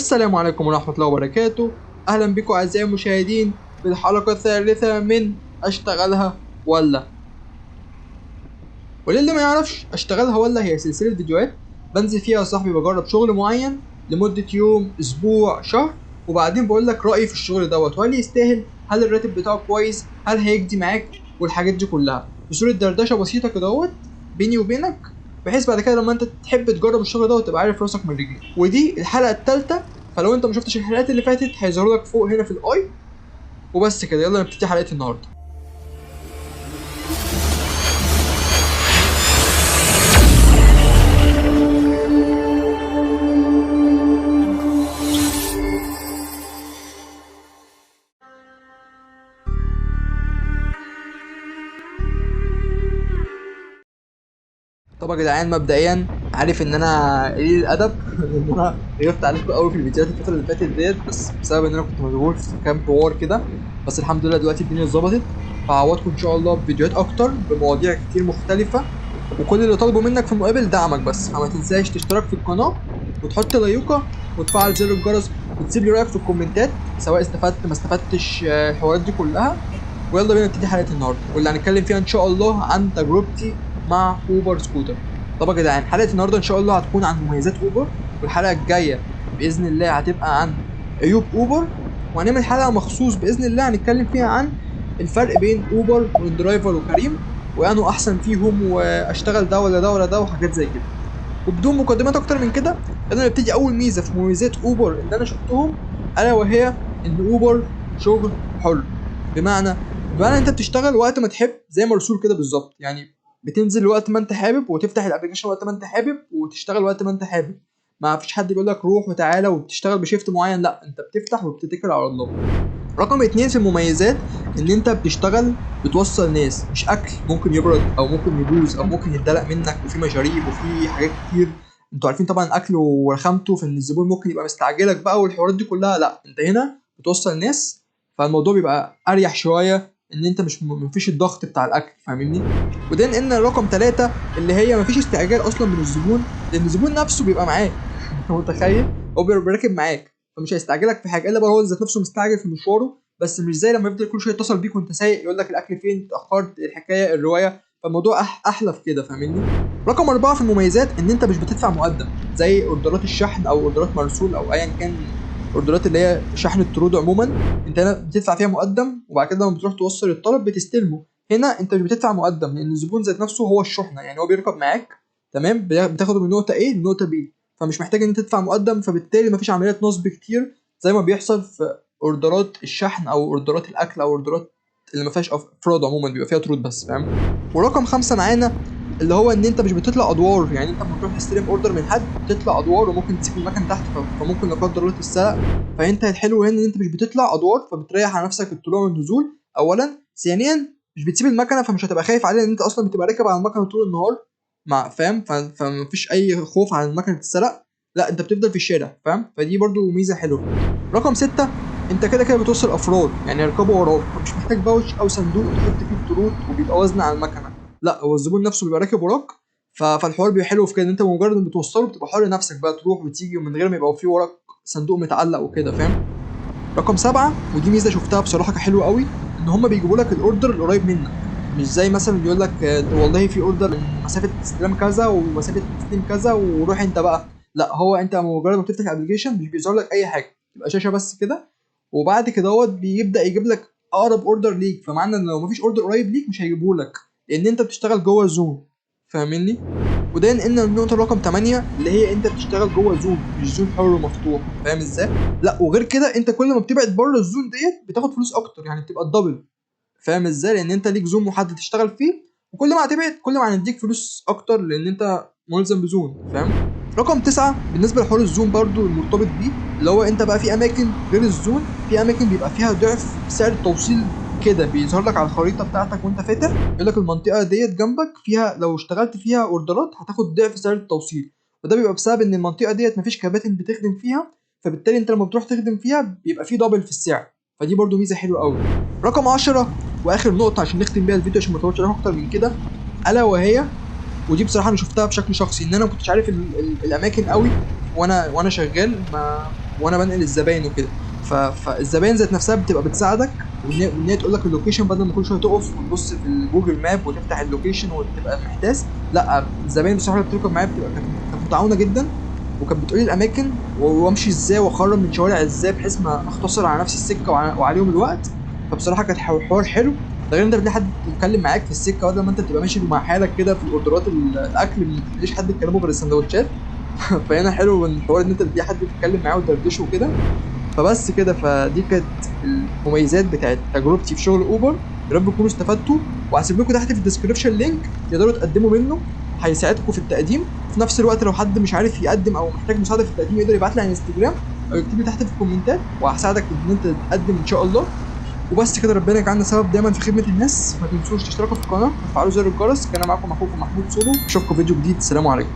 السلام عليكم ورحمة الله وبركاته. أهلا بكم أعزائي المشاهدين في الحلقة الثالثة من أشتغلها ولا. وللي ما يعرفش أشتغلها ولا هي سلسلة فيديوهات بنزل فيها يا صاحبي بجرب شغل معين لمدة يوم أسبوع شهر، وبعدين بقول لك رأيي في الشغل دوت وهل يستاهل، هل الراتب بتاعه كويس، هل هيجدي معاك، والحاجات دي كلها بصورة دردشة بسيطة كدهوت بيني وبينك، بحيث بعد كده لما انت تحب تجرب الشغل ده وتبقى عارف راسك من رجليك. ودي الحلقه الثالثه، فلو انت ما شفتش الحلقات اللي فاتت هيظهر لك فوق هنا في الاي. وبس كده، يلا نبتدي حلقه النهارده. طب يا جدعان، مبدئيا عارف ان انا قليل الادب ان انا غيرت عليكم قوي في الفيديوهات الفتره اللي فاتت ديت، بس بسبب ان انا كنت مشغول في كام حوار كده. بس الحمد لله دلوقتي الدنيا اتظبطت، فهعوضكم ان شاء الله بفيديوهات اكتر بمواضيع كتير مختلفه. وكل اللي طالبه منك في المقابل دعمك بس، فما تنساش تشترك في القناه وتحط لايكه وتفعل زر الجرس وتسيب لي رايك في الكومنتات سواء استفدت ما استفدتش الحوارات دي كلها. ويلا بينا نبتدي حلقه النهارده واللي هنتكلم فيها ان شاء الله عن تجربتي مع اوبر سكوتر. طب يا جدعان، حلقه النهارده ان شاء الله هتكون عن مميزات اوبر، والحلقه الجايه باذن الله هتبقى عن عيوب اوبر، وهنعمل حلقه مخصوص باذن الله هنتكلم فيها عن الفرق بين اوبر والدرايفر وكريم، وانه احسن فيهم، واشتغل ده ولا ده ولا ده، وحاجات زي كده. وبدون مقدمات اكتر من كده، خلينا نبتدي. اول ميزه في مميزات اوبر اللي انا شفتهم الا وهي ان اوبر شغل حر. بمعنى انت بتشتغل وقت ما تحب، زي ما الرسول كده بالظبط، يعني بتنزل وقت ما انت حابب وتفتح الابلكيشن وقت ما انت حابب وتشتغل وقت ما انت حابب. ما فيش حد بيقول لك روح وتعالى وبتشتغل بشيفت معين، لا، انت بتفتح وبتتكل على الله. رقم 2 في المميزات ان انت بتشتغل بتوصل ناس، مش اكل ممكن يبرد او ممكن يبوظ او ممكن يتدلق منك، وفي مشاريب وفي حاجات كتير. انتوا عارفين طبعا الاكل ورخامته، في ان الزبون ممكن يبقى مستعجلك بقى والحوارات دي كلها. لا، انت هنا بتوصل ناس، فالموضوع بيبقى اريح شويه، ان انت مفيش الضغط بتاع الاكل، فاهمني. وده ان رقم 3 اللي هي مفيش استعجال اصلا من الزبون، لان الزبون نفسه بيبقى معاك انت متخيل، هو بيبقى راكب معاك، فمش هيستعجلك في حاجه الا بقى هو ذات نفسه مستعجل في مشواره، بس مش زي لما يفضل كل شويه يتصل بيك وانت سايق يقول لك الاكل فين، اتاخرت، الحكايه الروايه. فالموضوع احلى في كده، فاهمني. رقم 4 في المميزات ان انت مش بتدفع مقدم زي اوردرات الشحن او اوردرات مرسول او ايا كان، اوردرات اللي هي شحن الطرود عموما. انت هنا بتدفع فيها مقدم، وبعد كده لما بتروح توصل الطلب بتستلمه. هنا انت مش بتدفع مقدم، لان الزبون ذات نفسه هو الشحنه، يعني هو بيركب معاك تمام، بتاخده من نقطه A لنقطه B، فمش محتاج ان انت تدفع مقدم، فبالتالي مفيش عمليات نصب كتير زي ما بيحصل في اوردرات الشحن او اوردرات الاكل او اوردرات اللي ما فيهاش افراد عموما، بيبقى فيها طرود بس، فاهم. ورقم 5 معانا اللي هو ان انت مش بتطلع ادوار، يعني انت لما تروح تستلم اوردر من حد بتطلع ادوار وممكن تسيب المكن تحت، فممكن لا قدر الله تتسرق. فانت الحلو هنا ان انت مش بتطلع ادوار، فبتريح على نفسك الطلوع والنزول اولا. ثانيا مش بتسيب المكنه، فمش هتبقى خايف عليها، ان انت اصلا بتبقى راكب على المكنه طول النهار، مع فاهم، فمفيش اي خوف على المكنه تتسرق، لا انت بتفضل في الشارع، فاهم. فدي برضو ميزه حلوه. رقم 6 انت كده كده بتوصل افراد، يعني يركبوا وراك، فمش محتاج باوتش او صندوق تحط فيه الطرود وبيبقى وزن على المكنه، لا هو الزبون نفسه بيبقى راكب وراك. فالحوار بيبقى حلو في كده، ان انت بمجرد ما بتوصله بتبقى حر نفسك بقى تروح وتيجي ومن غير ما يبقى فيه وراك صندوق متعلق وكده، فاهم. رقم 7 ودي ميزه شفتها بصراحه حلوه قوي، ان هم بيجيبوا لك الاوردر القريب منك، مش زي مثلا بيقول لك والله في اوردر من مسافه استلام كذا ومسافه تسليم كذا وروح انت بقى. لا، هو انت مجرد ما بتفتح الابلكيشن مش بيظهر لك اي حاجه، تبقى شاشه بس كده، وبعد كده بيبدا يجيب لك اقرب اوردر ليك، فمعنى ان لو مفيش اوردر قريب ليك مش هيجيبه لك، لان انت بتشتغل جوه الزون، فاهمني. وده ان النقطه رقم 8 اللي هي انت بتشتغل جوه زون، مش زون حر ومفتوح، فاهم ازاي. لا وغير كده انت كل ما بتبعد بره الزون ديت بتاخد فلوس اكتر، يعني بتبقى الدبل، فاهم ازاي، لان انت ليك زون محدد تشتغل فيه، وكل ما هتبعد كل ما هنديك فلوس اكتر لان انت ملزم بزون، فاهم. رقم 9 بالنسبه لحوار الزون برضو المرتبط بيه، اللي هو انت بقى في اماكن غير الزون، في اماكن بيبقى فيها ضعف سعر التوصيل كده، بيظهر لك على الخريطه بتاعتك وانت فاتح، يقول لك المنطقه ديت جنبك فيها لو اشتغلت فيها اوردرات هتاخد ضعف سعر التوصيل، وده بيبقى بسبب ان المنطقه ديت مفيش كباتن بتخدم فيها، فبالتالي انت لما بتروح تخدم فيها بيبقى في دبل في السعر، فدي برضو ميزه حلوه قوي. رقم 10 واخر نقطه عشان نختم بيها الفيديو عشان ما اطولش عليكم اكتر من كده، الا وهي، ودي بصراحه انا شفتها بشكل شخصي، ان انا ما كنتش عارف الاماكن قوي وانا شغال، ما وانا بنقل الزباين وكده. فالزباين ذات نفسها بتبقى بتساعدك، وان هي تقول لك اللوكيشن بدل ما كل شويه تقف وتبص في الجوجل ماب وتفتح اللوكيشن وتبقى محتاس. لا، الزباين بصراحه اللي بتركب معايا كانت متعاونه جدا، وكانت بتقولي الاماكن وامشي ازاي واخرج من شوارع ازاي بحيث ما اختصر على نفسي السكه وعليهم الوقت. فبصراحه كانت حوار حلو. ده غير انت بتلاقي حد يتكلم معاك في السكه بدل ما انت تبقى ماشي مع حالك كده في الاوردرات الاكل، ما بتلاقيش حد يتكلموا غير السندوتشات. فهنا حلو من الحوار ان انت بتلاقي حد تتكلم معاه وتدردشه وكده. فبس كده، فدي كانت المميزات بتاعت تجربتي في شغل اوبر. يا رب تكونوا استفدتوا، وهسيب لكم تحت في الديسكربشن لينك تقدروا تقدموا منه، هيساعدكم في التقديم. في نفس الوقت لو حد مش عارف يقدم او محتاج مساعده في التقديم يقدر يبعت لي على انستجرام او يكتب لي تحت في الكومنتات، وهساعدك ان انت تقدم ان شاء الله. وبس كده، ربنا يجعلنا سبب دايما في خدمه الناس. ما تنسوش تشتركوا في القناه وتفعلوا زر الجرس. كان معاكم اخوكم محمود سولو، اشوفكم فيديو جديد. السلام عليكم.